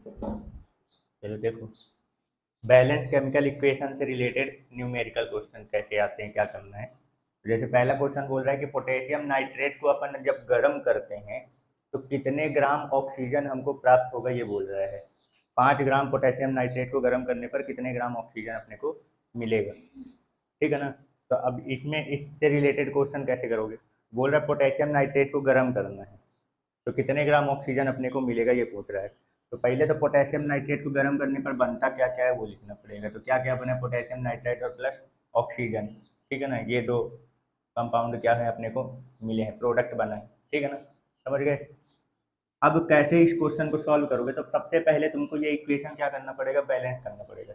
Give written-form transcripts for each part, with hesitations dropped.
चलो देखो, balance chemical equation से रिलेटेड न्यूमेरिकल क्वेश्चन कैसे आते हैं, क्या करना है। तो जैसे पहला क्वेश्चन बोल रहा है कि पोटेशियम नाइट्रेट को अपन जब गर्म करते हैं तो कितने ग्राम ऑक्सीजन हमको प्राप्त होगा, ये बोल रहा है। 5 ग्राम पोटेशियम नाइट्रेट को गर्म करने पर कितने ग्राम ऑक्सीजन अपने को मिलेगा, ठीक है ना। तो अब इसमें इससे रिलेटेड क्वेश्चन कैसे करोगे। बोल रहा है पोटेशियम नाइट्रेट को गर्म करना है तो कितने ग्राम ऑक्सीजन अपने को मिलेगा, ये पूछ रहा है। तो पहले तो पोटेशियम नाइट्रेट को गर्म करने पर बनता क्या क्या है वो लिखना पड़ेगा। तो क्या क्या बने, पोटेशियम नाइट्रेट और प्लस ऑक्सीजन, ठीक है ना। ये दो कंपाउंड क्या है अपने को मिले हैं, प्रोडक्ट बना है, ठीक है ना, समझ गए। अब कैसे इस क्वेश्चन को सॉल्व करोगे, तो सबसे पहले तुमको ये इक्वेशन क्या करना पड़ेगा, बैलेंस करना पड़ेगा।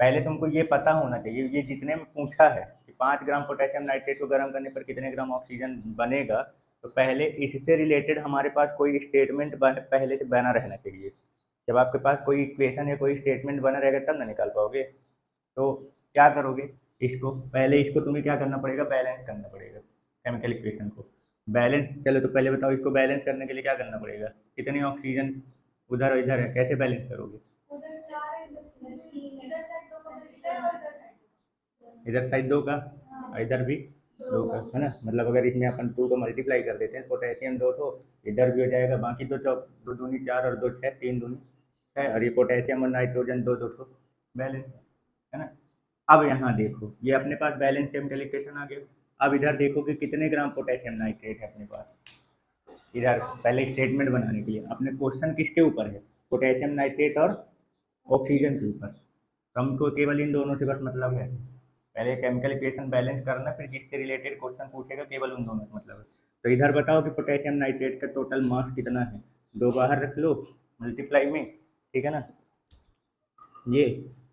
पहले तुमको ये पता होना चाहिए, ये जितने में पूछा है कि 5 ग्राम पोटेशियम नाइट्रेट को गर्म करने पर कितने ग्राम ऑक्सीजन बनेगा, तो पहले इससे रिलेटेड हमारे पास कोई स्टेटमेंट पहले से बना रहना चाहिए। जब आपके पास कोई इक्वेशन या कोई स्टेटमेंट बना रहेगा तब ना निकाल पाओगे। तो क्या करोगे, इसको पहले इसको तुम्हें क्या करना पड़ेगा, बैलेंस करना पड़ेगा केमिकल इक्वेशन को। बैलेंस, चलो तो पहले बताओ इसको बैलेंस करने के लिए क्या करना पड़ेगा। कितनी ऑक्सीजन उधर और इधर है, कैसे बैलेंस करोगे। इधर साइड दो का और इधर भी दो का, है ना। मतलब अगर इसमें अपन 2 को मल्टीप्लाई कर देते हैं, पोटेशियम 2 तो इधर भी हो जाएगा, बाकी दो चौक 2 दूनी 4 और 2 6, 3 दूनी 6, और ये पोटेशियम और नाइट्रोजन 2 2 तो बैलेंस, है ना। अब यहाँ देखो ये अपने पास बैलेंस केमिकल इक्वेशन आ गया। अब इधर देखो कि कितने ग्राम पोटेशियम नाइट्रेट है अपने पास। इधर पहले स्टेटमेंट बनाने के लिए अपने क्वेश्चन किसके ऊपर है, पोटेशियम नाइट्रेट और ऑक्सीजन के ऊपर। तो हमको केवल इन दोनों से बस मतलब है। पहले केमिकल इक्वेशन बैलेंस करना, फिर जिससे रिलेटेड क्वेश्चन पूछेगा केवल उन दोनों से मतलब है। तो इधर बताओ कि पोटेशियम नाइट्रेट का टोटल मास कितना है, दो बाहर रख लो मल्टीप्लाई में, ठीक है ना। ये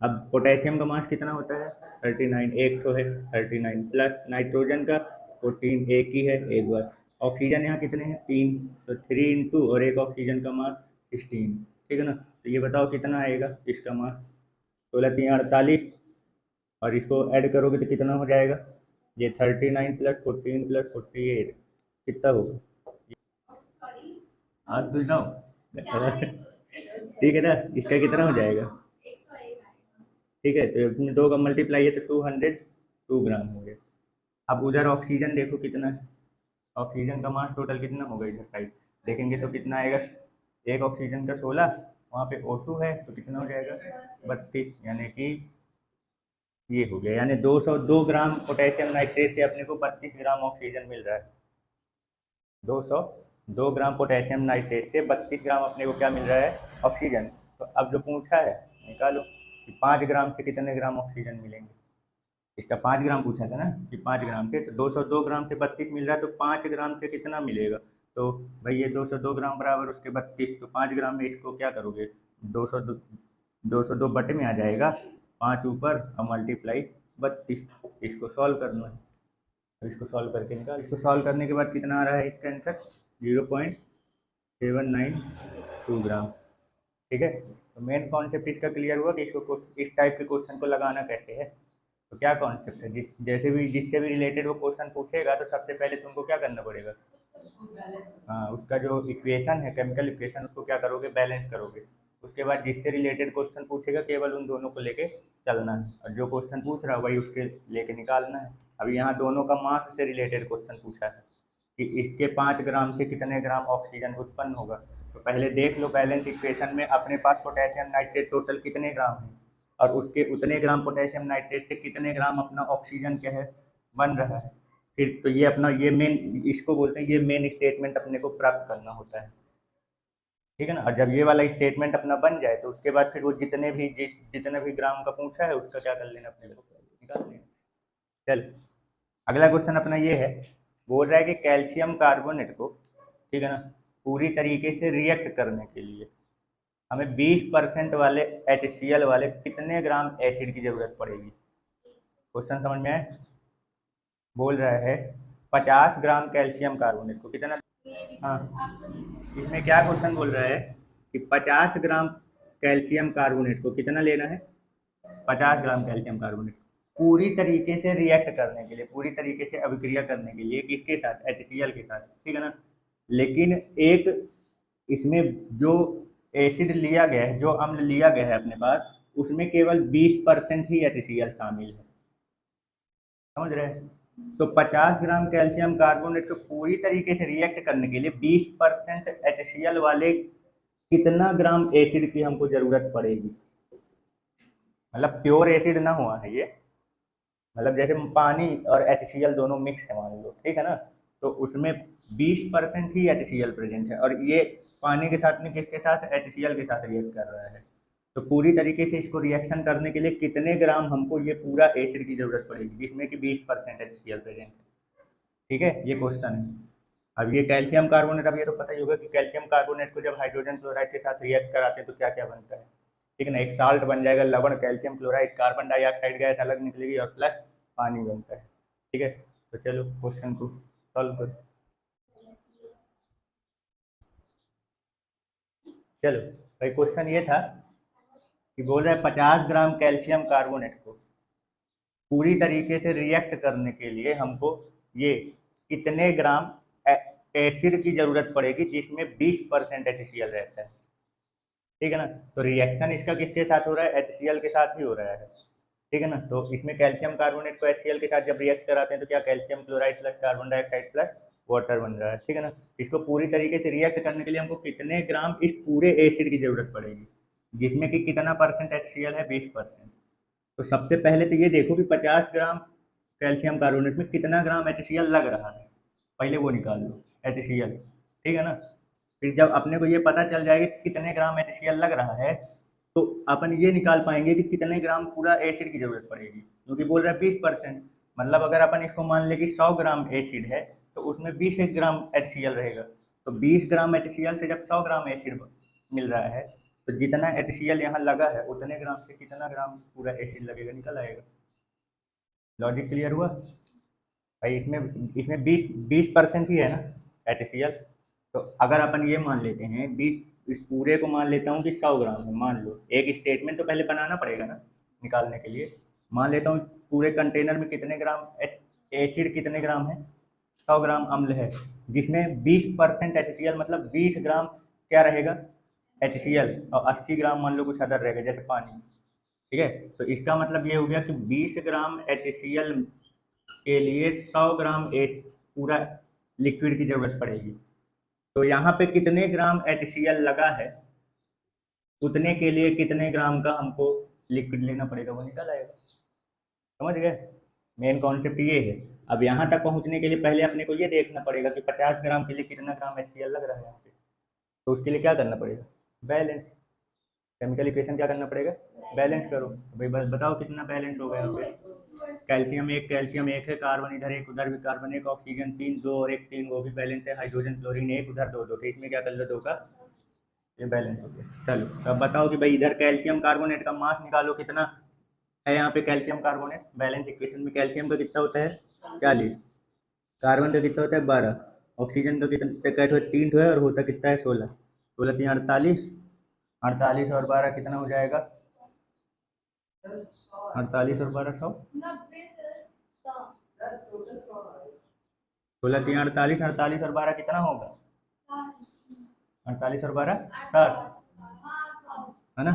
अब पोटेशियम का मास कितना होता है, 39, एक तो है 39 प्लस नाइट्रोजन का 14, एक ही है एक बार। ऑक्सीजन यहाँ कितने हैं, 3, तो 3 इंटू और एक ऑक्सीजन का मास 16, ठीक है ना। तो ये बताओ कितना आएगा इसका मास, 16 3 48, और इसको ऐड करोगे तो कितना हो जाएगा, ये 39 प्लस 14 प्लस 48 कितना होगा। हाँ तो जाओ ठीक है ना, इसका कितना हो जाएगा, ठीक है। तो इसमें 2 का मल्टीप्लाई है तो 202 ग्राम हो गया। अब उधर ऑक्सीजन देखो कितना है, ऑक्सीजन का मास टोटल कितना होगा इधर साइड देखेंगे तो कितना आएगा, एक ऑक्सीजन का 16, वहाँ पे O2 है तो कितना हो जाएगा 32, यानी कि ये हो गया, यानी 202 ग्राम पोटेशियम नाइट्रेट से अपने को 32 ग्राम ऑक्सीजन मिल रहा है। 202 ग्राम पोटेशियम नाइट्रेट से 32 ग्राम अपने को क्या मिल रहा है, ऑक्सीजन। तो अब जो पूछा है निकालो कि 5 ग्राम से कितने ग्राम ऑक्सीजन मिलेंगे। इसका 5 ग्राम पूछा था ना कि 5 ग्राम से, तो 202 ग्राम से 32 मिल रहा है तो 5 ग्राम से कितना मिलेगा। तो भाई ये 202 ग्राम बराबर उसके 32, तो 5 ग्राम में इसको क्या करोगे, 202 बटे में आ जाएगा, 5 ऊपर और मल्टीप्लाई 32, इसको सॉल्व करना है। तो इसको सॉल्व करके निकाल, इसको सॉल्व करने के बाद कितना आ रहा है इसका आंसर, 0.792 ग्राम, ठीक है। तो मेन कॉन्सेप्ट इसका क्लियर हुआ कि इसको इस टाइप के क्वेश्चन को लगाना कैसे है। तो क्या कॉन्सेप्ट है, जैसे भी जिससे भी रिलेटेड वो क्वेश्चन पूछेगा तो सबसे पहले तुमको क्या करना पड़ेगा, हाँ उसका जो इक्वेशन है केमिकल इक्वेशन उसको क्या करोगे, बैलेंस करोगे। उसके बाद जिससे रिलेटेड क्वेश्चन पूछेगा केवल उन दोनों को लेके चलना है, और जो क्वेश्चन पूछ रहा है वही उसके लेके निकालना है। अब यहाँ दोनों का मास से रिलेटेड क्वेश्चन पूछा है कि इसके 5 ग्राम से कितने ग्राम ऑक्सीजन उत्पन्न होगा। तो पहले देख लो बैलेंस इक्वेशन में अपने पास पोटेशियम नाइट्रेट टोटल कितने ग्राम है, और उसके उतने ग्राम पोटेशियम नाइट्रेट से कितने ग्राम अपना ऑक्सीजन क्या है बन रहा है। फिर तो ये अपना ये मेन, इसको बोलते हैं ये मेन स्टेटमेंट अपने को प्राप्त करना होता है, ठीक है ना। और जब ये वाला स्टेटमेंट अपना बन जाए तो उसके बाद फिर वो जितने भी ग्राम का पूछा है उसका क्या कर लेना अपने को निकाल लेना। चल अगला क्वेश्चन अपना ये है, बोल रहा है कि कैल्शियम कार्बोनेट को, ठीक है ना, पूरी तरीके से रिएक्ट करने के लिए हमें 20% वाले HCl वाले कितने ग्राम एसिड की जरूरत पड़ेगी। क्वेश्चन समझ में आए, बोल रहा है 50 ग्राम कैल्शियम कार्बोनेट को कितना, हाँ इसमें क्या क्वेश्चन बोल रहा है कि 50 ग्राम कैल्शियम कार्बोनेट को कितना लेना है, 50 ग्राम कैल्शियम कार्बोनेट पूरी तरीके से रिएक्ट करने के लिए, पूरी तरीके से अभिक्रिया करने के लिए किसके साथ, HCl के साथ, ठीक है ना। लेकिन एक इसमें जो एसिड लिया गया है, जो अम्ल लिया गया है अपने पास, उसमें केवल 20% ही HCl शामिल है। समझ रहे हैं? तो 50 ग्राम कैल्शियम कार्बोनेट को पूरी तरीके से रिएक्ट करने के लिए 20% HCl वाले कितना ग्राम एसिड की हमको जरूरत पड़ेगी? मतलब प्योर एसिड ना हुआ है ये, मतलब जैसे पानी और HCl दोनों मिक्स है मान लो, ठीक है ना, तो उसमें 20% ही HCl प्रेजेंट है, और ये पानी के साथ में किसके साथ, HCl के साथ रिएक्ट कर रहा है। तो पूरी तरीके से इसको रिएक्शन करने के लिए कितने ग्राम हमको ये पूरा एसिड की जरूरत पड़ेगी, जिसमें कि 20% HCl प्रेजेंट है। ठीक है, ये क्वेश्चन है। अब ये कैल्शियम कार्बोनेट, अब ये तो पता ही होगा कि कैल्शियम कार्बोनेट को जब हाइड्रोजन क्लोराइड के साथ रिएक्ट कराते हैं तो क्या क्या बनता है, ठीक है ना, एक साल्ट बन जाएगा, लवण, calcium chloride, carbon dioxide gas अलग निकलेगी और प्लस पानी बनता है। ठीक है, तो चलो क्वेश्चन को सॉल्व करो। चलो भाई, क्वेश्चन ये था कि बोल रहे हैं 50 ग्राम कैल्शियम कार्बोनेट को पूरी तरीके से रिएक्ट करने के लिए हमको ये कितने ग्राम एसिड की जरूरत पड़ेगी, जिसमें 20% HCl रहता है। ठीक है ना, तो रिएक्शन इसका किसके साथ हो रहा है, HCl के साथ ही हो रहा है। ठीक है ना, तो इसमें कैल्शियम कार्बोनेट को HCl के साथ जब रिएक्ट कराते हैं तो क्या, calcium chloride plus carbon dioxide plus water बन रहा है। ठीक है ना, इसको पूरी तरीके से रिएक्ट करने के लिए हमको कितने ग्राम इस पूरे एसिड की जरूरत पड़ेगी, जिसमें कि कितना परसेंट HCl है, 20%। तो सबसे पहले तो ये देखो कि 50 ग्राम कैल्शियम कार्बोनेट में कितना ग्राम HCl लग रहा है, पहले वो निकाल लो HCl। ठीक है ना, फिर जब अपने को ये पता चल जाएगा कि कितने ग्राम HCl लग रहा है, तो अपन ये निकाल पाएंगे कि कितने ग्राम पूरा एसिड की जरूरत पड़ेगी, क्योंकि बोल रहा है 20%। मतलब अगर अपन इसको मान ले कि 100 ग्राम एसिड है तो उसमें 20 ग्राम HCl रहेगा, तो 20 ग्राम HCl से जब 100 ग्राम एसिड मिल रहा है, तो जितना HCl यहाँ लगा है उतने ग्राम से कितना ग्राम पूरा एसिड लगेगा, निकल आएगा। लॉजिक क्लियर हुआ भाई? इसमें इसमें 20% ही है ना HCl। तो अगर अपन ये मान लेते हैं 20, इस पूरे को मान लेता हूँ कि 100 ग्राम है, मान लो, एक स्टेटमेंट तो पहले बनाना पड़ेगा ना निकालने के लिए। मान लेता हूँ पूरे कंटेनर में कितने ग्राम एसिड, कितने ग्राम है, 100 ग्राम अम्ल है, जिसमें 20% HCl, मतलब 20 ग्राम क्या रहेगा, HCl, और 80 ग्राम मान लो कुछ अदर रहेगा जैसे पानी। ठीक है, तो इसका मतलब ये हो गया कि 20 ग्राम HCl के लिए 100 ग्राम एच पूरा लिक्विड की जरूरत पड़ेगी। तो यहाँ पे कितने ग्राम HCl लगा है, उतने के लिए कितने ग्राम का हमको लिक्विड लेना पड़ेगा, वो निकल आएगा। समझ गए? मेन कॉन्सेप्ट ये है। अब यहाँ तक पहुँचने के लिए पहले अपने को ये देखना पड़ेगा कि 50 ग्राम के लिए कितना ग्राम HCl लग रहा है यहाँ पे। तो उसके लिए क्या करना पड़ेगा, बैलेंस, केमिकल इक्वेशन क्या करना पड़ेगा, बैलेंस करो। तो भाई बस बताओ कितना बैलेंस होगा यहाँ पे। कैल्शियम एक है, कार्बन इधर एक, उधर भी कार्बन एक, ऑक्सीजन तीन, दो और एक तीन, वो भी बैलेंस है, हाइड्रोजन क्लोरीन एक, उधर दो दो, तो इसमें क्या कर लो, दो का ये बैलेंस हो गया। चलो अब बताओ कि भाई इधर कैल्शियम कार्बोनेट का मास निकालो कितना है यहाँ पे, कैल्शियम कार्बोनेट बैलेंस इक्वेशन में कैल्शियम का कितना होता है 40, कार्बन का कितना होता है 12, ऑक्सीजन का कितना कहते हो 3 है, और होता कितना है 16, 16 3 48, 48 और 12 कितना हो जाएगा, 48 और 12 100, 16 3 48, 48 और 12 कितना होगा, 48 और 12 60, है ना।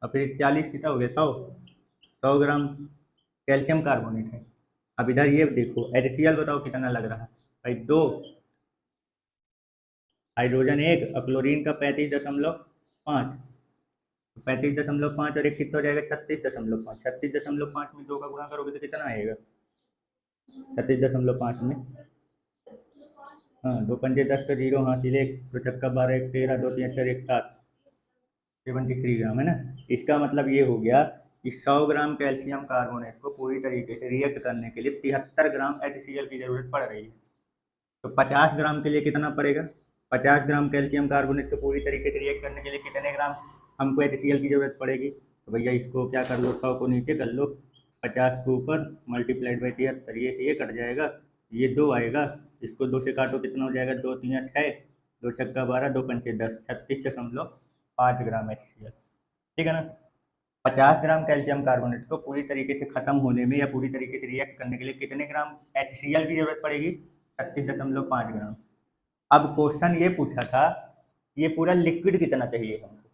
और फिर 40 कितना हो गया, 100 ग्राम कैल्शियम कार्बोनेट है। अब इधर ये देखो HCl बताओ कितना लग रहा है भाई, दो, हाइड्रोजन एक, और क्लोरीन का 35.5, 35.5 और एक कितना हो जाएगा 36.5, 36.5 में दो का गुणा करोगे तो कितना आएगा, 36.5 में, हाँ, दो पंजे 10 का जीरो, हासिल एक, दो छक्का 12, एक 13, दो तीन 4 एक 7, 73 ग्राम है ना। इसका मतलब ये हो गया कि 100 ग्राम कैल्शियम कार्बोनेट को पूरी तरीके से रिएक्ट करने के लिए 73 ग्राम HCl की जरूरत पड़ रही है। तो 50 ग्राम के लिए कितना पड़ेगा, 50 ग्राम कैल्शियम कार्बोनेट को पूरी तरीके से रिएक्ट करने के लिए कितने ग्राम हमको HCl की जरूरत पड़ेगी। तो भैया इसको क्या कर लो, 100 को नीचे कर लो, 50 के ऊपर मल्टीप्लाइड बाई 73, ये से ये कट जाएगा, ये दो आएगा, इसको दो से काटो कितना हो जाएगा, दो तीन 6, दो छक्का 12, दो पंचे 10, 36.5 ग्राम HCl। ठीक है ना। 50 ग्राम कैल्शियम कार्बोनेट को पूरी तरीके से खत्म होने में या पूरी तरीके से रिएक्ट करने के लिए कितने ग्राम HCl की जरूरत पड़ेगी, 36.5 ग्राम। अब क्वेश्चन ये पूछा था ये पूरा लिक्विड कितना चाहिए हमको,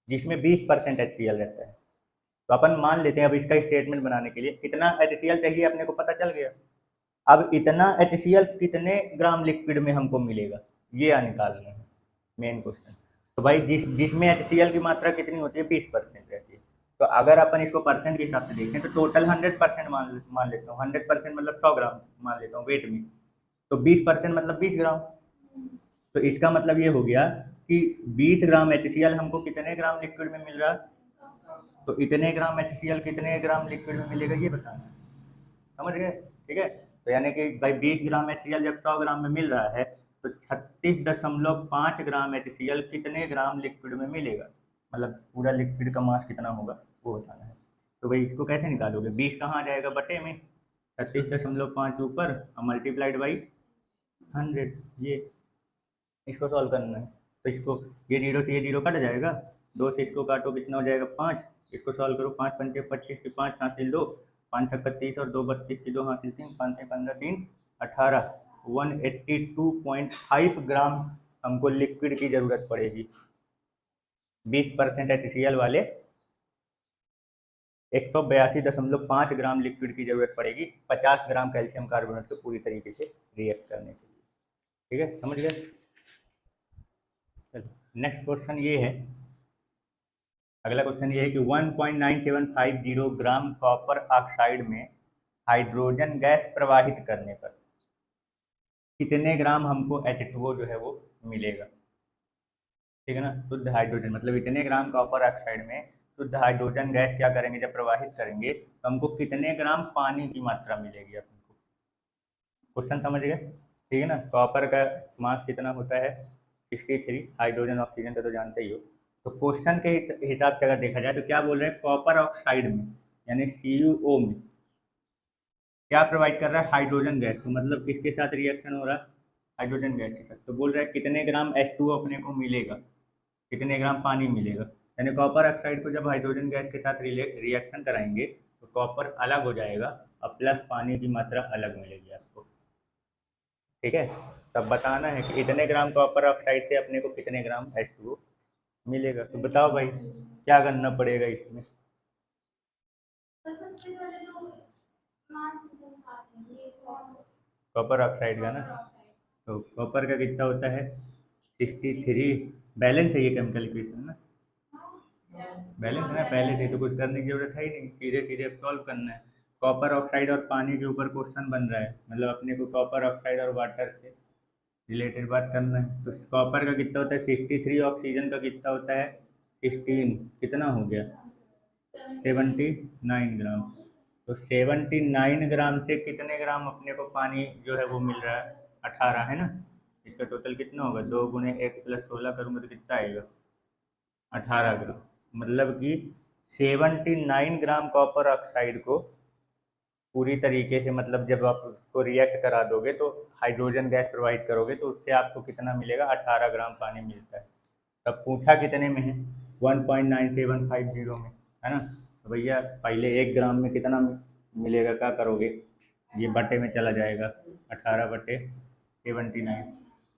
जिसमें 20% HCl रहता है। तो अपन मान लेते हैं अब इसका स्टेटमेंट बनाने के लिए कितना HCl चाहिए अपने को पता चल गया। अब इतना HCl कितने ग्राम लिक्विड में हमको मिलेगा, ये निकालना है मेन क्वेश्चन। तो भाई जिसमें HCl की मात्रा कितनी होती है, 20% रहती है। तो अगर अपन इसको परसेंट के हिसाब से देखें तो टोटल 100% मान लेता हूँ, 100% मतलब 100 ग्राम मान लेता हूँ वेट में, तो 20% मतलब 20 ग्राम। तो इसका मतलब ये हो गया कि 20 ग्राम HCl हमको कितने ग्राम लिक्विड में मिल रहा है। तो इतने ग्राम HCl कितने ग्राम लिक्विड में मिलेगा ये बताना है, समझ गए। ठीक है, तो यानी कि भाई 20 ग्राम HCl जब 100 ग्राम में मिल रहा है तो 36.5 ग्राम HCl कितने ग्राम लिक्विड में मिलेगा, मतलब पूरा लिक्विड का मास कितना होगा वो बताना है। तो भाई इसको कैसे निकालोगे, 20 कहाँ आ जाएगा बटे में, 36.5 ऊपर और मल्टीप्लाइड बाई 100, ये इसको सॉल्व करना है। तो इसको ये जीरो से ये जीरो कट जाएगा, 2 से इसको काटो कितना हो जाएगा 5, इसको सॉल्व करो 5 पंचे 25 की 5 हासिल 2, 5 छक्का 30 और 2 32 की 2 हासिल 3, 5 से 15 3 18, 182.5 ग्राम हमको लिक्विड की ज़रूरत पड़ेगी 20% HCl वाले 182.5 ग्राम लिक्विड की ज़रूरत पड़ेगी 50 ग्राम कैल्शियम कार्बोनेट को पूरी तरीके से रिएक्ट करने के लिए। ठीक है, समझ गए। नेक्स्ट क्वेश्चन ये है, अगला क्वेश्चन ये है कि 1.9750 ग्राम कॉपर ऑक्साइड में हाइड्रोजन गैस प्रवाहित करने पर कितने ग्राम हमको H2O जो है वो मिलेगा। ठीक है ना, शुद्ध हाइड्रोजन मतलब इतने ग्राम कॉपर ऑक्साइड में शुद्ध हाइड्रोजन गैस क्या करेंगे, जब प्रवाहित करेंगे तो हमको कितने ग्राम पानी की मात्रा मिलेगी आपको। क्वेश्चन समझ गए। ठीक है ना, कॉपर का मास कितना होता है 63, हाइड्रोजन ऑक्सीजन का तो जानते ही हो। तो क्वेश्चन के हिसाब से अगर देखा जाए तो क्या बोल रहे हैं, कॉपर ऑक्साइड में यानी CuO में क्या प्रोवाइड कर रहा है, हाइड्रोजन गैस। तो मतलब किसके साथ रिएक्शन हो रहा है, हाइड्रोजन गैस के साथ। तो बोल रहा है कितने ग्राम H2O अपने को मिलेगा, कितने ग्राम पानी मिलेगा। यानी कॉपर ऑक्साइड को जब हाइड्रोजन गैस के साथ रिएक्शन कराएंगे तो कॉपर अलग हो जाएगा और प्लस पानी की मात्रा अलग मिलेगी आपको। ठीक है, तब बताना है कि इतने ग्राम कॉपर ऑक्साइड से अपने को कितने ग्राम H2O मिलेगा। तो बताओ भाई क्या करना पड़ेगा इसमें। कॉपर ऑक्साइड का ना, तो कॉपर का कितना होता है 63, बैलेंस है ये केमिकल इक्वेशन ना, बैलेंस है ना, पहले से तो कुछ करने की जरूरत है ही नहीं, सीधे सीधे अब सॉल्व करना है। कॉपर ऑक्साइड और पानी के ऊपर क्वेश्चन बन रहा है, मतलब अपने को कॉपर ऑक्साइड और वाटर से रिलेटेड बात करना है। तो कॉपर का कितना होता है 63, ऑक्सीजन का कितना होता है 16, कितना हो गया 79 ग्राम। तो 79 ग्राम से कितने ग्राम अपने को पानी जो है वो मिल रहा है 18 है ना। इसका टोटल कितना होगा, 2 गुने 1 + 16 करूँगा तो कितना आएगा 18 ग्राम। मतलब कि 79 ग्राम कॉपर ऑक्साइड को पूरी तरीके से, मतलब जब आप उसको रिएक्ट करा दोगे तो हाइड्रोजन गैस प्रोवाइड करोगे तो उससे आपको कितना मिलेगा 18 ग्राम पानी मिलता है। तब पूछा कितने में है 1.9750 में, है ना। तो भैया पहले 1 ग्राम में कितना मिलेगा, क्या करोगे, ये बटे में चला जाएगा 18/79।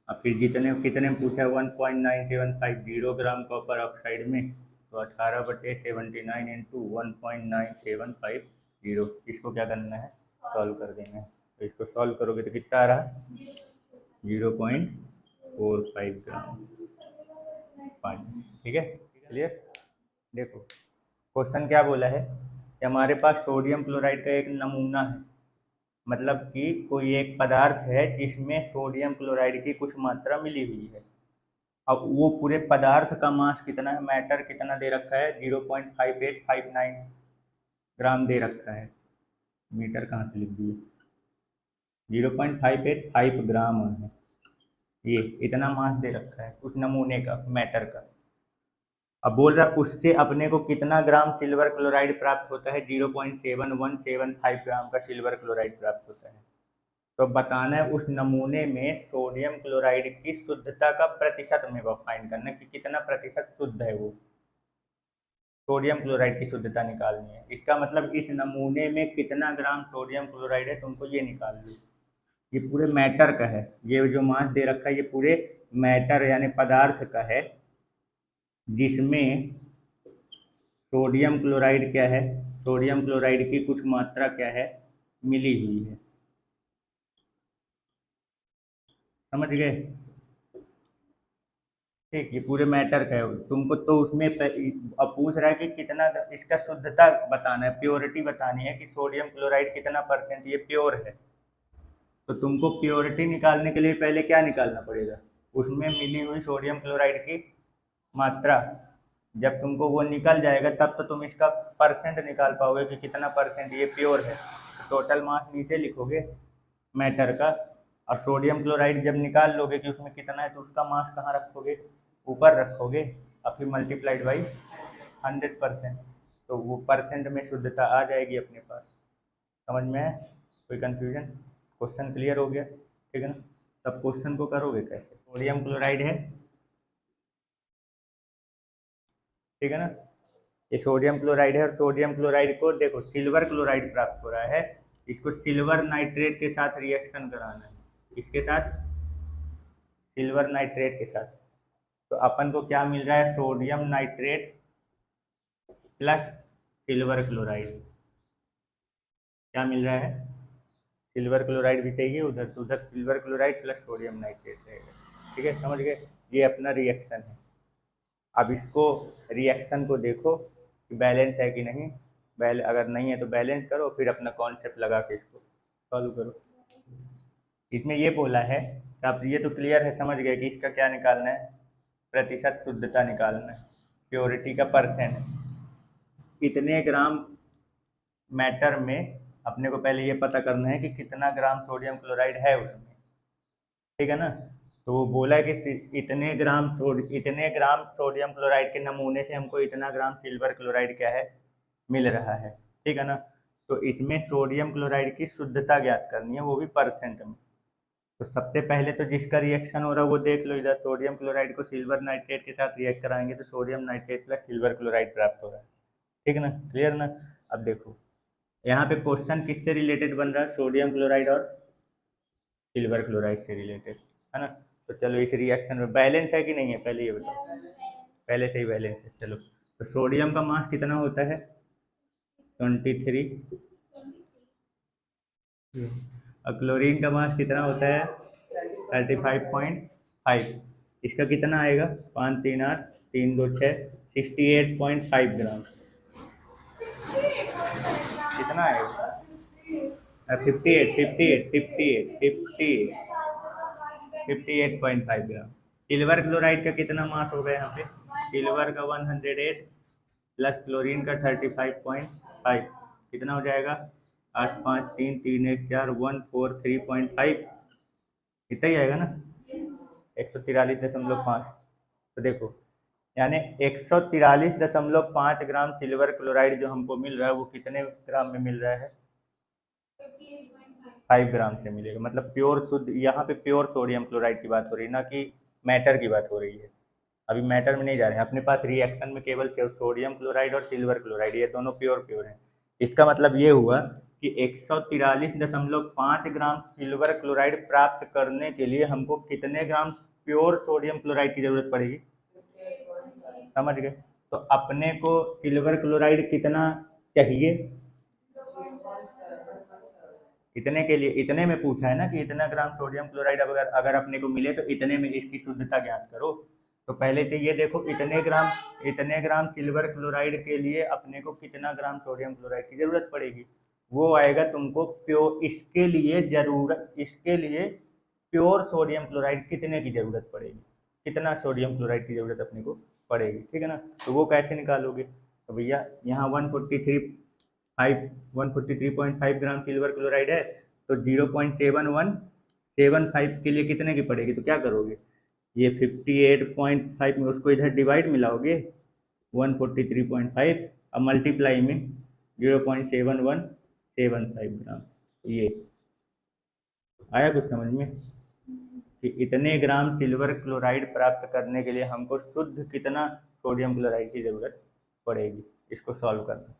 अब फिर जितने कितने में पूछा 1.9750 ग्राम कॉपर ऑक्साइड में, तो 18/79 इंटू 1.9750, इसको क्या करना है सॉल्व कर देना है। तो इसको सॉल्व करोगे तो कितना आ रहा है 0.45 ग्राम पानी। ठीक है, क्लियर। देखो क्वेश्चन क्या बोला है कि हमारे पास सोडियम क्लोराइड का एक नमूना है, मतलब कि कोई एक पदार्थ है जिसमें सोडियम क्लोराइड की कुछ मात्रा मिली हुई है। अब वो पूरे पदार्थ का मास कितना है, मैटर कितना दे रखा है 0.5859 ग्राम दे रखा है। मीटर कहाँ से लिख दिए, 0.585 ग्राम है, ये इतना मास दे रखा है उस नमूने का, मैटर का। अब बोल रहा है उससे अपने को कितना ग्राम सिल्वर क्लोराइड प्राप्त होता है, 0.7175 ग्राम का सिल्वर क्लोराइड प्राप्त होता है। तो बताना है उस नमूने में सोडियम क्लोराइड की शुद्धता का प्रतिशत में फाइंड करना है कि कितना प्रतिशत शुद्ध है वो, सोडियम क्लोराइड की शुद्धता निकालनी है। इसका मतलब इस नमूने में कितना ग्राम सोडियम क्लोराइड है तुमको ये निकाल लो। ये पूरे मैटर का है, ये जो मास दे रखा है ये पूरे मैटर यानी पदार्थ का है, जिसमें सोडियम क्लोराइड क्या है, सोडियम क्लोराइड की कुछ मात्रा क्या है, मिली हुई है। समझ गए? ठीक, ये पूरे मैटर का है। तुमको तो उसमें अब पूछ रहा है कि कितना, इसका शुद्धता बताना है, प्योरिटी बतानी है कि सोडियम क्लोराइड कितना परसेंट ये प्योर है। तो तुमको प्योरिटी निकालने के लिए पहले क्या निकालना पड़ेगा, उसमें मिली हुई सोडियम क्लोराइड की मात्रा। जब तुमको वो निकल जाएगा तब तो तुम इसका परसेंट निकाल पाओगे कि कितना परसेंट ये प्योर है। तो टोटल मास नीचे लिखोगे मैटर का, और सोडियम क्लोराइड जब निकाल लोगे कि उसमें कितना है तो उसका मास कहाँ रखोगे, ऊपर रखोगे, और फिर मल्टीप्लाइड बाई 100%, तो वो परसेंट में शुद्धता आ जाएगी अपने पास। समझ में है? कोई कन्फ्यूजन? क्वेश्चन क्लियर हो गया? ठीक है ना? तब क्वेश्चन को करोगे कैसे? सोडियम क्लोराइड है, ठीक है ना, ये सोडियम क्लोराइड है, और सोडियम क्लोराइड को देखो सिल्वर क्लोराइड प्राप्त हो रहा है, इसको सिल्वर नाइट्रेट के साथ रिएक्शन कराना है, इसके साथ, सिल्वर नाइट्रेट के साथ। तो अपन को क्या मिल रहा है, sodium nitrate plus silver chloride. क्या मिल रहा है, सिल्वर क्लोराइड भी चाहिए उधर, तो उधर silver chloride plus sodium nitrate रहेगा। ठीक है, समझ गए? ये अपना रिएक्शन है। अब इसको, रिएक्शन को देखो कि बैलेंस है कि नहीं, अगर नहीं है तो बैलेंस करो, फिर अपना कॉन्सेप्ट लगा के इसको सॉल्व करो। इसमें ये बोला है, तो आप ये तो क्लियर है, समझ गए कि इसका क्या निकालना है, प्रतिशत शुद्धता निकालना है, प्योरिटी का परसेंट। कितने ग्राम मैटर में अपने को पहले ये पता करना है कि कितना ग्राम सोडियम क्लोराइड है उसमें, ठीक है ना। तो वो बोला है कि इतने ग्राम सोडियम क्लोराइड के नमूने से हमको इतना ग्राम सिल्वर क्लोराइड क्या है, मिल रहा है, ठीक है ना। तो इसमें सोडियम क्लोराइड की शुद्धता ज्ञात करनी है, वो भी परसेंट में। तो सबसे पहले तो जिसका रिएक्शन हो रहा है वो देख लो, इधर सोडियम क्लोराइड को सिल्वर नाइट्रेट के साथ रिएक्ट कराएंगे तो sodium nitrate plus silver chloride प्राप्त हो रहा है, ठीक है ना, क्लियर ना। अब देखो यहाँ पे क्वेश्चन किससे रिलेटेड बन रहा है, सोडियम क्लोराइड और सिल्वर क्लोराइड से रिलेटेड, है ना। तो चलो इस रिएक्शन में बैलेंस है कि नहीं है, पहले ये बताओ। पहले से ही बैलेंस है, चलो। तो सोडियम का मास कितना होता है, 23, और क्लोरीन का मास कितना होता है, 35.5। इसका कितना आएगा, 5 3 8 3 2 6, 68.5 ग्राम। कितना आएगा, 58 ग्राम। सिल्वर क्लोराइड का कितना मास होगा यहाँ पे, सिल्वर का 108 प्लस क्लोरीन का 35.5, कितना हो जाएगा, 8 5 3 3 1 4 143.5, इतना ही आएगा ना, 143.5। तो देखो यानी 143.5 ग्राम सिल्वर क्लोराइड जो हमको मिल रहा है वो कितने ग्राम में मिल रहा है, 5 ग्राम से मिलेगा। मतलब प्योर शुद्ध, यहाँ पे प्योर सोडियम क्लोराइड की बात हो रही है, ना कि मैटर की बात हो रही है। अभी मैटर में नहीं जा रहे हैं अपने पास, रिएक्शन में केवल सोडियम क्लोराइड और सिल्वर क्लोराइड, ये दोनों प्योर हैं। इसका मतलब ये हुआ कि 143.5 ग्राम सिल्वर क्लोराइड प्राप्त करने के लिए हमको कितने ग्राम प्योर सोडियम क्लोराइड की जरूरत पड़ेगी, समझ गए। तो अपने को सिल्वर क्लोराइड कितना चाहिए, इतने के लिए, इतने में पूछा है ना कि इतना ग्राम सोडियम क्लोराइड अगर अगर अपने को मिले तो इतने में इसकी शुद्धता ज्ञात करो। तो पहले तो ये देखो इतने ग्राम सिल्वर क्लोराइड के लिए अपने को कितना ग्राम सोडियम क्लोराइड की जरूरत पड़ेगी, वो आएगा तुमको प्योर, इसके लिए प्योर सोडियम क्लोराइड कितने की जरूरत पड़ेगी, कितना सोडियम क्लोराइड की जरूरत अपने को पड़ेगी, ठीक है ना। तो वो कैसे निकालोगे, तो भैया यहाँ 143.5 ग्राम सिल्वर क्लोराइड है, तो 0.7175 के लिए कितने की पड़ेगी, तो क्या करोगे, ये 58.5 में उसको इधर डिवाइड मिलाओगे 143.5 और मल्टीप्लाई में 0.7175 ग्राम। ये आया कुछ समझ में, कि इतने ग्राम सिल्वर क्लोराइड प्राप्त करने के लिए हमको शुद्ध कितना सोडियम क्लोराइड की जरूरत पड़ेगी, इसको सॉल्व करना।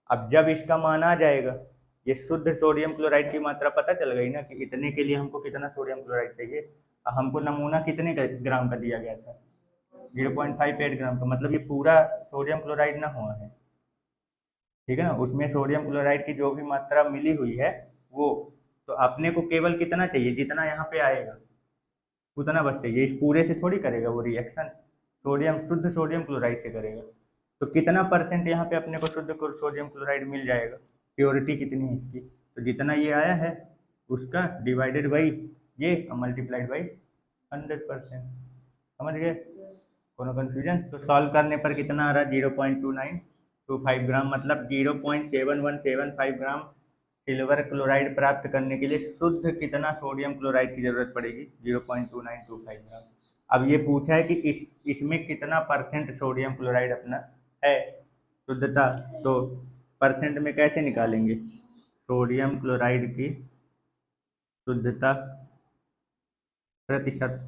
अब जब इसका मान आ जाएगा, ये शुद्ध सोडियम क्लोराइड की मात्रा पता चल गई ना कि इतने के लिए हमको कितना सोडियम क्लोराइड चाहिए। हमको नमूना कितने ग्राम का दिया गया था, 0.58 ग्राम का, मतलब ये पूरा सोडियम क्लोराइड ना हुआ है, ठीक है ना। उसमें सोडियम क्लोराइड की जो भी मात्रा मिली हुई है वो, तो अपने को केवल कितना चाहिए, जितना यहाँ पे आएगा उतना बस चाहिए। इस पूरे से थोड़ी करेगा वो रिएक्शन, शुद्ध सोडियम क्लोराइड से करेगा। तो कितना परसेंट यहाँ पे अपने को शुद्ध सोडियम क्लोराइड मिल जाएगा, प्योरिटी कितनी है इसकी, तो जितना ये आया है उसका डिवाइडेड बाई ये मल्टीप्लाइड बाई 100%। समझ गए, कोनो कंफ्यूजन। तो सॉल्व करने पर कितना आ रहा है, 0.2925 ग्राम, मतलब 0.7175 ग्राम सिल्वर क्लोराइड प्राप्त करने के लिए शुद्ध कितना सोडियम क्लोराइड की जरूरत पड़ेगी, 0.2925 ग्राम। अब ये पूछा है कि इसमें कितना परसेंट सोडियम क्लोराइड अपना है शुद्धता, तो परसेंट में कैसे निकालेंगे, सोडियम क्लोराइड की शुद्धता प्रतिशत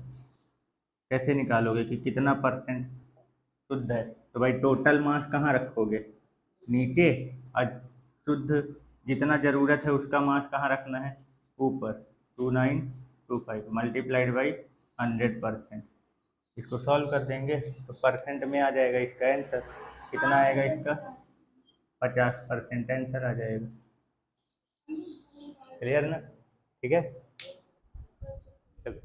कैसे निकालोगे कि कितना परसेंट शुद्ध है। तो भाई टोटल मास कहाँ रखोगे, नीचे, और शुद्ध जितना ज़रूरत है उसका मास कहाँ रखना है, ऊपर, 2925 मल्टीप्लाइड बाई 100%। इसको सॉल्व कर देंगे तो परसेंट में आ जाएगा इसका आंसर, कितना आएगा इसका, 50% आंसर आ जाएगा। क्लियर ना, ठीक है। चलो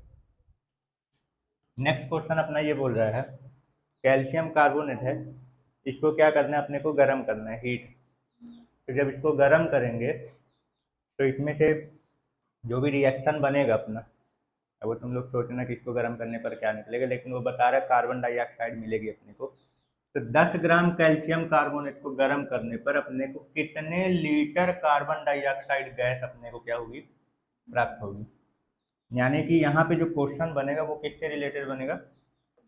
नेक्स्ट क्वेश्चन अपना ये बोल रहा है, कैल्शियम कार्बोनेट है, इसको क्या करना है, अपने को गर्म करना है, हीट। तो जब इसको गर्म करेंगे तो इसमें से जो भी रिएक्शन बनेगा अपना, अब वो तुम लोग सोचना कि इसको गर्म करने पर क्या निकलेगा, लेकिन वो बता रहा है कार्बन डाइऑक्साइड मिलेगी अपने को। तो 10 ग्राम कैल्शियम कार्बोनेट को गर्म करने पर अपने को कितने लीटर कार्बन डाइऑक्साइड गैस अपने को क्या होगी, प्राप्त होगी। यानी कि यहाँ पे जो क्वेश्चन बनेगा वो किससे रिलेटेड बनेगा,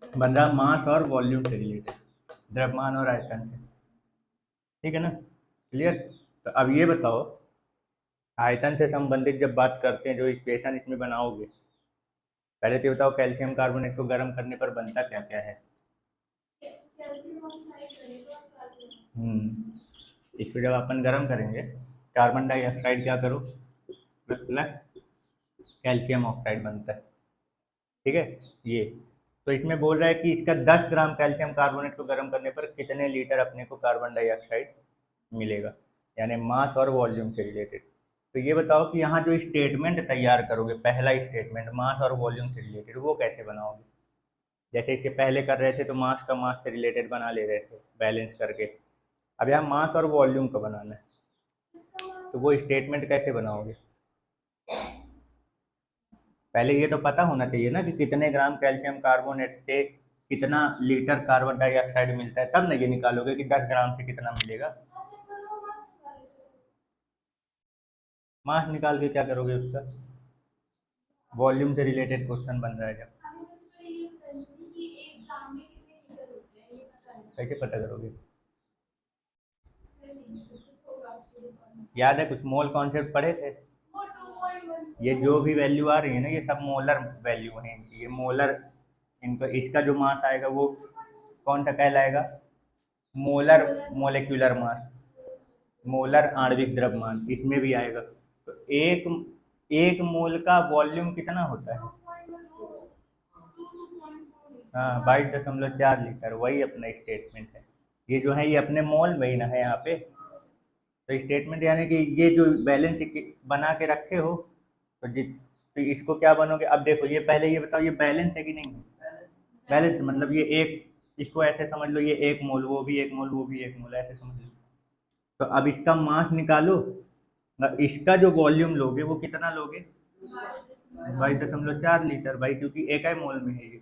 बन रहा मास और वॉल्यूम से रिलेटेड, द्रव्यमान और आयतन से, ठीक है ना, क्लियर। तो अब ये बताओ, आयतन से संबंधित जब बात करते हैं, जो इक्वेशन इसमें बनाओगे, पहले तो बताओ कैल्शियम कार्बोनेट को गर्म करने पर बनता क्या क्या है। इसको जब अपन गर्म करेंगे, कार्बन डाइऑक्साइड क्या करो, प्लस कैल्शियम ऑक्साइड बनता है, ठीक है ये। तो इसमें बोल रहा है कि इसका 10 ग्राम कैल्शियम कार्बोनेट को गर्म करने पर कितने लीटर अपने को कार्बन डाइऑक्साइड मिलेगा, यानी मास और वॉल्यूम से रिलेटेड। तो ये बताओ कि यहाँ जो स्टेटमेंट तैयार करोगे, पहला स्टेटमेंट मास और वॉल्यूम से रिलेटेड, वो कैसे बनाओगे। जैसे इसके पहले कर रहे थे तो मास का मास से रिलेटेड बना ले रहे थे बैलेंस करके, अब यहाँ मास और वॉल्यूम का बनाना है, तो वो स्टेटमेंट कैसे बनाओगे। पहले ये तो पता होना चाहिए ना कि कितने ग्राम कैल्शियम कार्बोनेट से कितना लीटर कार्बन डाइऑक्साइड मिलता है, तब ना ये निकालोगे कि 10 ग्राम से कितना मिलेगा। मास निकाल के क्या करोगे उसका, वॉल्यूम से रिलेटेड क्वेश्चन बन रहा है जब, कैसे पता करोगे। याद है कुछ मोल कॉन्सेप्ट पढ़े थे, ये जो भी वैल्यू आ रही है ना ये सब मोलर वैल्यू है, ये मोलर, इनका इसका जो मास आएगा वो कौन सा कहलाएगा, मोलर मोलिकुलर मास, मोलर आणविक द्रव्यमान इसमें भी आएगा। तो एक एक मोल का वॉल्यूम कितना होता है, हाँ 22.4 लीटर, वही अपना स्टेटमेंट है। ये जो है ये अपने मोल में ही ना है यहाँ पे, तो स्टेटमेंट यानी कि ये जो बैलेंस बना के रखे हो, तो तो इसको क्या बनोगे। अब देखो ये पहले ये बताओ ये बैलेंस है कि नहीं है, बैलेंस मतलब ये एक, इसको ऐसे समझ लो ये एक मोल, वो भी एक मोल, वो भी एक मोल, ऐसे समझ लो। तो अब इसका मास निकालो, इसका जो वॉल्यूम लोगे वो कितना लोगे, 22.4 लीटर भाई, क्योंकि एक ही मोल में है ये।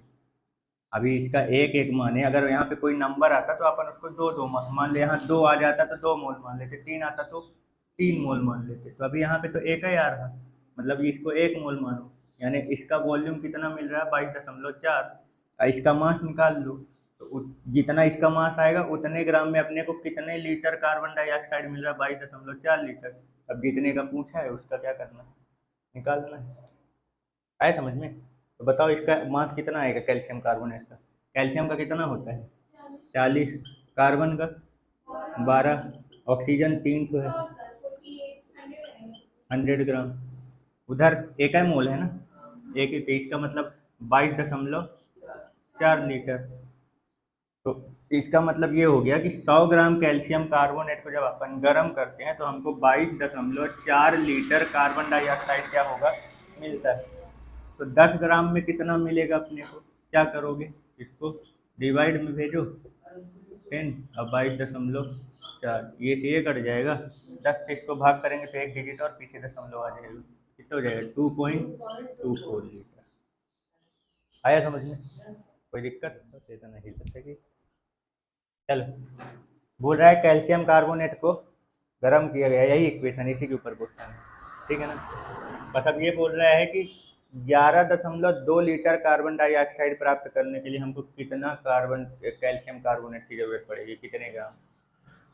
अभी इसका एक एक माने, अगर यहाँ पे कोई नंबर आता तो अपन उसको दो दो मान ले, यहाँ 2 आ जाता तो 2 मोल मान लेते, 3 आता तो 3 मोल मान लेते। तो अभी यहाँ पे तो एक ही आ रहा, मतलब इसको एक मोल मानो, यानी इसका वॉल्यूम कितना मिल रहा है, 22.4। इसका मास निकाल लो, तो जितना इसका मास आएगा उतने ग्राम में अपने को कितने लीटर कार्बन डाइऑक्साइड मिल रहा है, 22.4 लीटर। अब जितने का पूछा है उसका क्या करना है, निकालना है। आए समझ में। तो बताओ इसका मास कितना आएगा कैल्शियम कार्बोनेट का, कैल्शियम का कितना होता है 40, कार्बन का 12, ऑक्सीजन 3 तो है, 100 ग्राम। उधर एक ही मोल है ना, एक ही, तो इसका मतलब 22.4 लीटर। तो इसका मतलब ये हो गया कि 100 ग्राम कैल्शियम कार्बोनेट को जब अपन गर्म करते हैं तो हमको 22.4 लीटर कार्बन डाइऑक्साइड क्या होगा, मिलता है। तो 10 ग्राम में कितना मिलेगा अपने को, क्या करोगे, इसको डिवाइड में भेजो 10 और 22.4, ये से ये कट जाएगा, 10 से इसको भाग करेंगे तो एक डिजिट और पीछे दशमलव आ जाएगा, कितना हो जाएगा 2.24 लीटर। आया समझ में, कोई दिक्कत तो इतना नहीं सकते कि चलो। बोल रहा है कैल्शियम कार्बोनेट को गर्म किया गया, यही इक्वेशन, इसी के ऊपर क्वेश्चन है, ठीक है ना। बस अब ये बोल रहा है कि 11.2 लीटर कार्बन डाइऑक्साइड प्राप्त करने के लिए हमको कितना कार्बन कैल्शियम कार्बोनेट की जरूरत पड़ेगी, कितने ग्राम।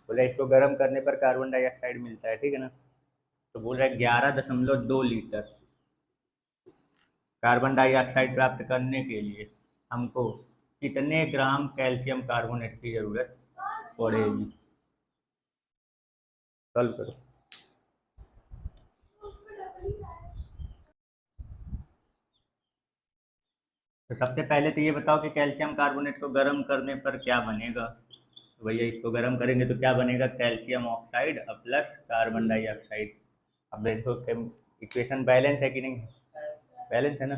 बोला इसको गर्म करने पर कार्बन डाइऑक्साइड मिलता है, ठीक है ना। तो बोल रहा है 11.2 लीटर कार्बन डाइऑक्साइड प्राप्त करने के लिए हमको कितने ग्राम कैल्शियम कार्बोनेट की जरूरत पड़ेगी। सॉल्व करो। तो सबसे पहले तो ये बताओ कि कैल्शियम कार्बोनेट को गर्म करने पर क्या बनेगा। तो भैया इसको गर्म करेंगे तो क्या बनेगा, calcium oxide plus carbon dioxide. अब देखो इक्वेशन बैलेंस है कि नहीं, बैलेंस है ना,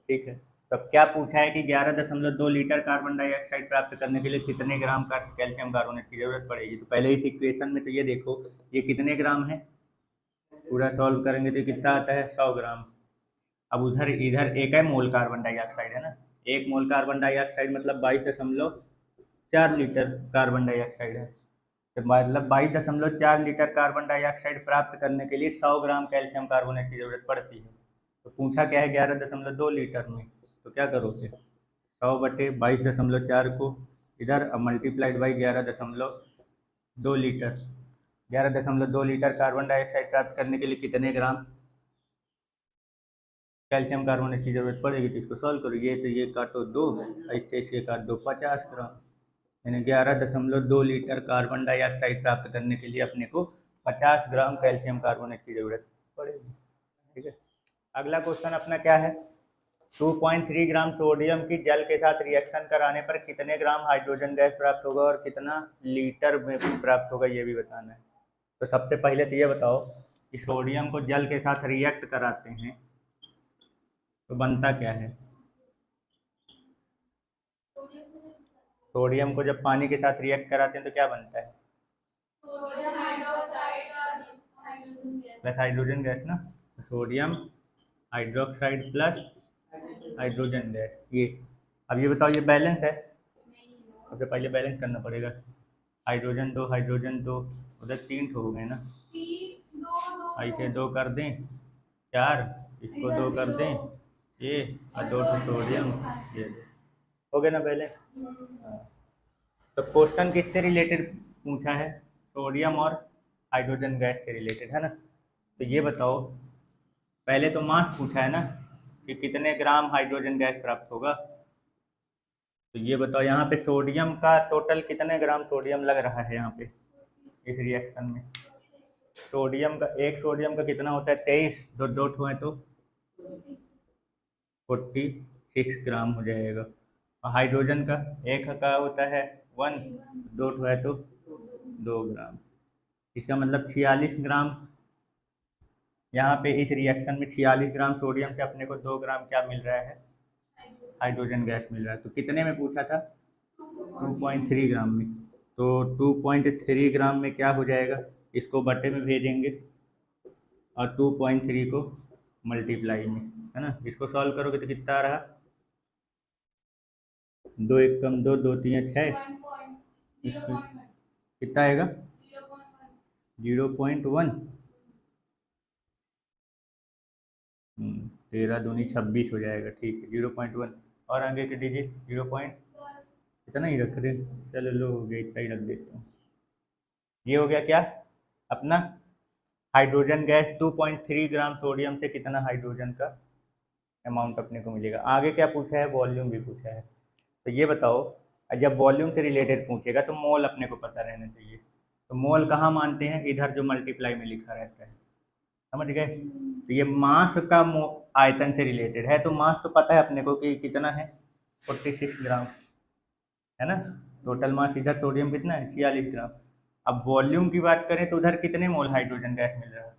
ठीक है। तो अब क्या पूछा है कि 11.2 लीटर कार्बन डाइऑक्साइड प्राप्त करने के लिए कितने ग्राम का कैल्शियम कार्बोनेट की जरूरत पड़ेगी। तो पहले इस इक्वेशन में तो ये देखो ये कितने ग्राम है, पूरा सॉल्व करेंगे तो कितना आता है 100 ग्राम। अब उधर इधर एक है मोल कार्बन डाइऑक्साइड है ना, एक मोल कार्बन डाइऑक्साइड मतलब 22.4 लीटर कार्बन डाइऑक्साइड है। तो मतलब 22.4 लीटर कार्बन डाइऑक्साइड प्राप्त करने के लिए 100 ग्राम कैल्शियम कार्बोनेट की जरूरत पड़ती है। तो पूछा क्या है 11.2 लीटर में, तो क्या करोगे 100/22.4 को इधर multiplied by 11.2 litre. 11.2 litre carbon dioxide प्राप्त करने के लिए कितने ग्राम कैल्शियम कार्बोनेट की जरूरत पड़ेगी। तो इसको सॉल्व करो, ये तो ये काटो 2, ऐसे इसके काट दो 50 ग्राम, यानी 11.2 लीटर कार्बन डाइऑक्साइड प्राप्त करने के लिए अपने को 50 ग्राम कैल्शियम कार्बोनेट की जरूरत पड़ेगी, ठीक है। अगला क्वेश्चन अपना क्या है, 2.3 ग्राम सोडियम की जल के साथ रिएक्शन कराने पर कितने ग्राम हाइड्रोजन गैस प्राप्त होगा और कितना लीटर में प्राप्त होगा, ये भी बताना है। तो सबसे पहले तो ये बताओ कि सोडियम को जल के साथ रिएक्ट कराते हैं तो बनता क्या है। सोडियम को जब पानी के साथ रिएक्ट कराते हैं तो क्या बनता है, प्लस हाइड्रोजन गैस ना, sodium hydroxide plus hydrogen gas. ये अब ये बताओ ये बैलेंस है, सबसे पहले बैलेंस करना पड़ेगा, हाइड्रोजन दो हाइड्रोजन दो, उधर 3 हो गए ना, ऐसे 2 कर दें 4, इसको 2 कर दें ये, और 2 सोडियम, ये हो गया ना बैलेंस। हाँ। तो क्वेश्चन किससे रिलेटेड पूछा है, सोडियम और हाइड्रोजन गैस से रिलेटेड है ना। तो ये बताओ पहले तो मास पूछा है ना कि कितने ग्राम हाइड्रोजन गैस प्राप्त होगा। तो ये बताओ यहाँ पे सोडियम का टोटल कितने ग्राम सोडियम लग रहा है यहाँ पे इस रिएक्शन में। सोडियम का, एक सोडियम का कितना होता है 23, दो दो ठो है तो 46 ग्राम हो जाएगा। और हाइड्रोजन का एक का होता है 1, दो ठो है तो 2 ग्राम। इसका मतलब 46 ग्राम, यहाँ पे इस रिएक्शन में 46 ग्राम सोडियम से अपने को 2 ग्राम क्या मिल रहा है, हाइड्रोजन गैस मिल रहा है। तो कितने में पूछा था 2.3 ग्राम में। तो 2.3 ग्राम में क्या हो जाएगा, इसको बटे में भेजेंगे और 2.3 को मल्टीप्लाई में, है ना। इसको सॉल्व करोगे तो कितना आ रहा, 2 एक कम 2, 2 3 6, इसको कितना आएगा 0.1, 13 दूनी 26 हो जाएगा, ठीक है 0.1। और आगे के डिजिट 0 पॉइंट, इतना ही रख दें, चलो लो हो गया, इतना ही रख देता हूँ। ये हो गया क्या अपना हाइड्रोजन गैस, 2.3 ग्राम सोडियम से कितना हाइड्रोजन का अमाउंट अपने को मिलेगा। आगे क्या पूछा है, वॉल्यूम भी पूछा है। तो ये बताओ जब वॉल्यूम से रिलेटेड पूछेगा तो मोल अपने को पता रहना चाहिए। तो मोल कहाँ मानते हैं, इधर जो मल्टीप्लाई में लिखा रहता है, समझ गए। तो ये मास का आयतन से रिलेटेड है, तो मास तो पता है अपने को कि कितना है, 46 ग्राम, है ना। टोटल मास इधर सोडियम कितना है, 46 ग्राम। अब वॉल्यूम की बात करें तो उधर कितने मोल हाइड्रोजन गैस मिल रहा है,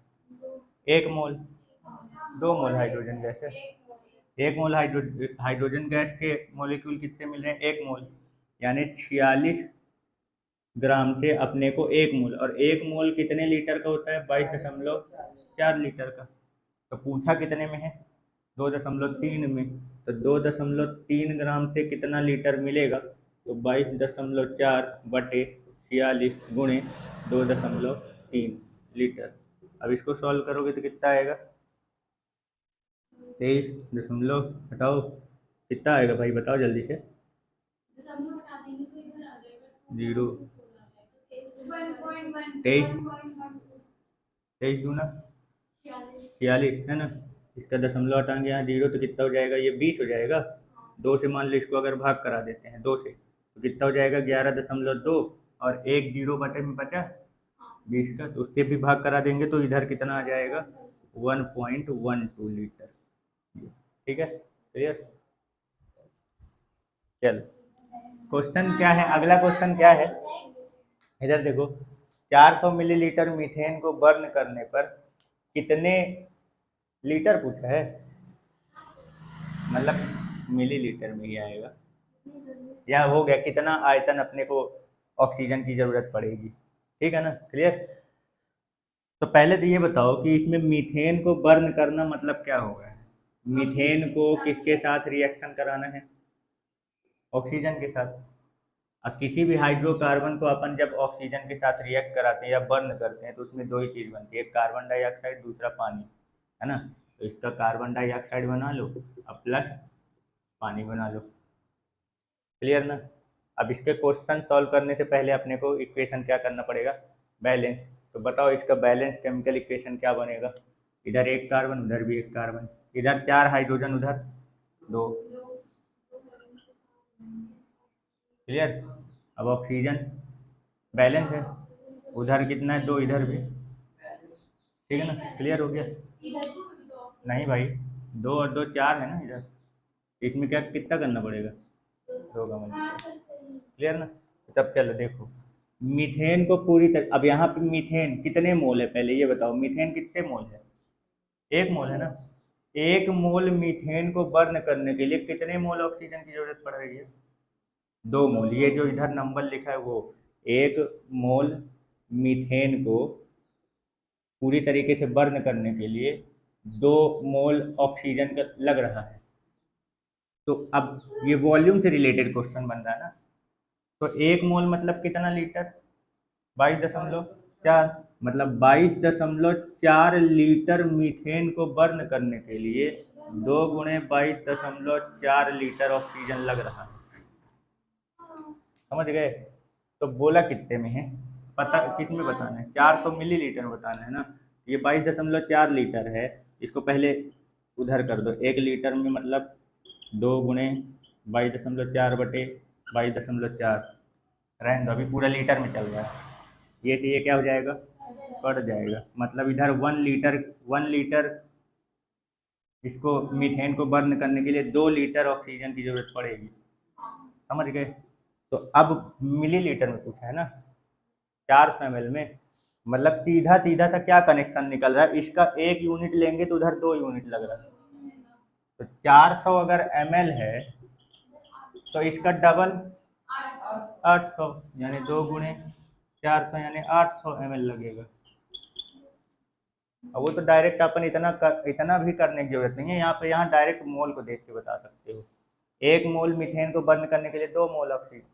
1 मोल, 2 मोल हाइड्रोजन गैस है। 1 मोल हाइड्रोजन गैस के मोलिक्यूल कितने मिल रहे हैं, 1 मोल, यानी 46 ग्राम से अपने को 1 मोल, और 1 मोल कितने लीटर का होता है, 22.4 लीटर का। तो पूछा कितने में है, 2.3 में। तो 2.3 ग्राम से कितना लीटर मिलेगा, तो 22.4 × 46 × 2.3 लीटर। अब इसको सॉल्व करोगे तो कितना आएगा, 23 दशमलव हटाओ, कितना आएगा भाई बताओ जल्दी से, 0, 23 दूना 46, है ना। इसका दशमलव हटाएंगे यहाँ 0 तो कितना हो जाएगा, ये 20 हो जाएगा। 2 से मान लो इसको अगर भाग करा देते हैं 2 से, तो कितना हो जाएगा, 11.2, और 1 0 में बचा 20 का, तो उससे भी भाग करा देंगे तो इधर कितना आ जाएगा, 1.12 लीटर। ठीक है, क्लियर। चल क्वेश्चन क्या है, अगला क्वेश्चन क्या है, इधर देखो, 400 मिलीलीटर मीथेन को बर्न करने पर कितने लीटर पूछा है, मतलब मिलीलीटर में ही आएगा, या हो गया कितना आयतन अपने को ऑक्सीजन की जरूरत पड़ेगी। ठीक है ना, क्लियर। तो पहले तो ये बताओ कि इसमें मीथेन को बर्न करना मतलब क्या होगा, मीथेन को किसके साथ रिएक्शन कराना है, ऑक्सीजन के साथ। अब किसी भी हाइड्रोकार्बन को अपन जब ऑक्सीजन के साथ रिएक्ट कराते हैं या बर्न करते हैं तो उसमें 2 ही चीज़ बनती है, एक कार्बन डाइऑक्साइड, दूसरा पानी, है ना। तो इसका कार्बन डाइऑक्साइड बना लो, अब प्लस पानी बना लो, क्लियर ना। अब इसके क्वेश्चन सॉल्व करने से पहले अपने को इक्वेशन क्या करना पड़ेगा, बैलेंस। तो बताओ इसका बैलेंस केमिकल इक्वेशन क्या बनेगा, इधर 1 कार्बन, उधर भी 1 कार्बन, इधर 4 हाइड्रोजन, उधर 2, क्लियर। अब ऑक्सीजन बैलेंस है, उधर कितना है, 2, इधर भी, ठीक है ना, क्लियर हो गया। नहीं भाई, 2 और 2 4 है ना इधर, इसमें क्या कितना करना पड़ेगा, 2 का मतलब, क्लियर ना। तब चलो देखो, मीथेन को पूरी तरह, अब यहाँ पे मीथेन कितने मोल है पहले ये बताओ, मीथेन कितने मोल है, 1 मोल है ना। 1 मोल मीथेन को बर्न करने के लिए कितने मोल ऑक्सीजन की जरूरत पड़ रही है, 2 मोल। ये जो इधर नंबर लिखा है वो 1 मोल मीथेन को पूरी तरीके से बर्न करने के लिए 2 मोल ऑक्सीजन का लग रहा है। तो अब ये वॉल्यूम से रिलेटेड क्वेश्चन बन रहा है ना। तो 1 मोल मतलब कितना लीटर, 22.4, मतलब 22.4 लीटर मीथेन को बर्न करने के लिए 2 × 22.4 लीटर ऑक्सीजन लग रहा है, समझ गए। तो बोला कितने में है, पता किस में बताना है, 400 मिलीलीटर बताना है ना। ये 22.4 लीटर है, इसको पहले उधर कर दो, 1 लीटर में मतलब 2 × 22.4/22.4, रहने दो, अभी पूरा लीटर में चल रहा है। ये क्या हो जाएगा, बढ़ जाएगा, मतलब इधर 1 लीटर इसको मीथेन को बर्न करने के लिए 2 लीटर ऑक्सीजन की जरूरत पड़ेगी, समझ गए। तो अब मिलीलीटर में पूछा है ना, 400 ml में, मतलब सीधा सीधा सा क्या कनेक्शन निकल रहा है, इसका 1 यूनिट लेंगे तो उधर 2 यूनिट लग रहा है। तो 400 अगर ml है तो इसका डबल 800, यानी 2 × 400 यानी 800 ml लगेगा। अब वो तो डायरेक्ट अपन इतना भी करने की जरूरत नहीं है, यहाँ डायरेक्ट मोल को देख के बता सकते हो। 1 मोल मीथेन को बर्न करने के लिए 2 मोल ऑक्सीजन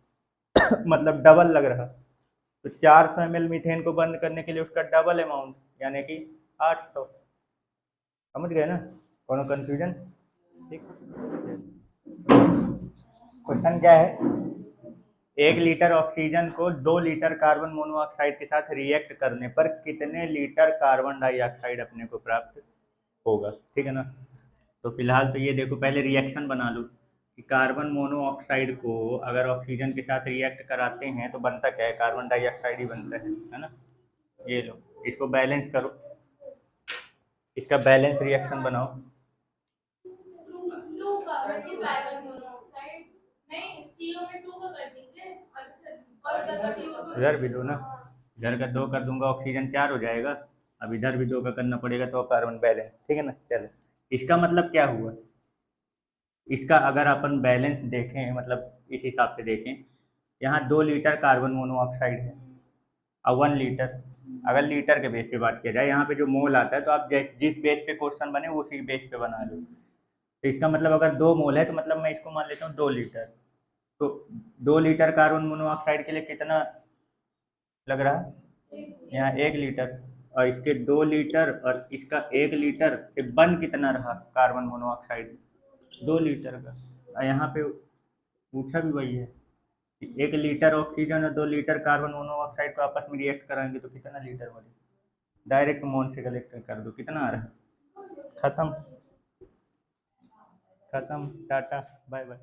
मतलब डबल लग रहा। तो 400 ml मीथेन को बर्न करने के लिए उसका डबल अमाउंट यानी कि 800, समझ गए ना, कोनो कंफ्यूजन। ठीक, क्वेश्चन क्या है, 1 लीटर ऑक्सीजन को 2 लीटर कार्बन मोनोऑक्साइड के साथ रिएक्ट करने पर कितने लीटर कार्बन डाइऑक्साइड अपने को प्राप्त होगा, ठीक है ना। तो फिलहाल तो ये देखो, पहले रिएक्शन बना लो कि कार्बन मोनोऑक्साइड को अगर ऑक्सीजन के साथ रिएक्ट कराते हैं तो बनता क्या है, कार्बन डाइऑक्साइड ही बनता है ना। ये लो, इसको बैलेंस करो, इसका बैलेंस रिएक्शन बनाओ। इधर भी दो ना, इधर का 2 कर दूंगा, ऑक्सीजन 4 हो जाएगा। अब इधर भी 2 का करना पड़ेगा तो कार्बन बैलेंस, ठीक है ना। चलो, इसका मतलब क्या हुआ, इसका अगर अपन बैलेंस देखें, मतलब इस हिसाब से देखें, यहाँ 2 लीटर कार्बन मोनोऑक्साइड है और 1 लीटर, अगर लीटर के बेस पे बात किया जाए, यहाँ पे जो मोल आता है तो आप जिस बेस पे क्वेश्चन बने उसी बेस पे बना लो। तो इसका मतलब अगर 2 मोल है तो मतलब मैं इसको मान लेता हूँ 2 लीटर। तो 2 लीटर कार्बन मोनोऑक्साइड के लिए कितना लग रहा है, यहाँ 1 लीटर, और इसके 2 लीटर और इसका 1 लीटर से बन कितना रहा कार्बन मोनोऑक्साइड, 2 लीटर का। और यहाँ पे पूछा भी वही है कि 1 लीटर ऑक्सीजन और 2 लीटर कार्बन मोनोऑक्साइड को आपस में रिएक्ट कराएंगे तो कितना लीटर बने। डायरेक्ट मोल से कलेक्ट कर दो, कितना आ रहा है। खत्म, खत्म, टाटा, बाय बाय।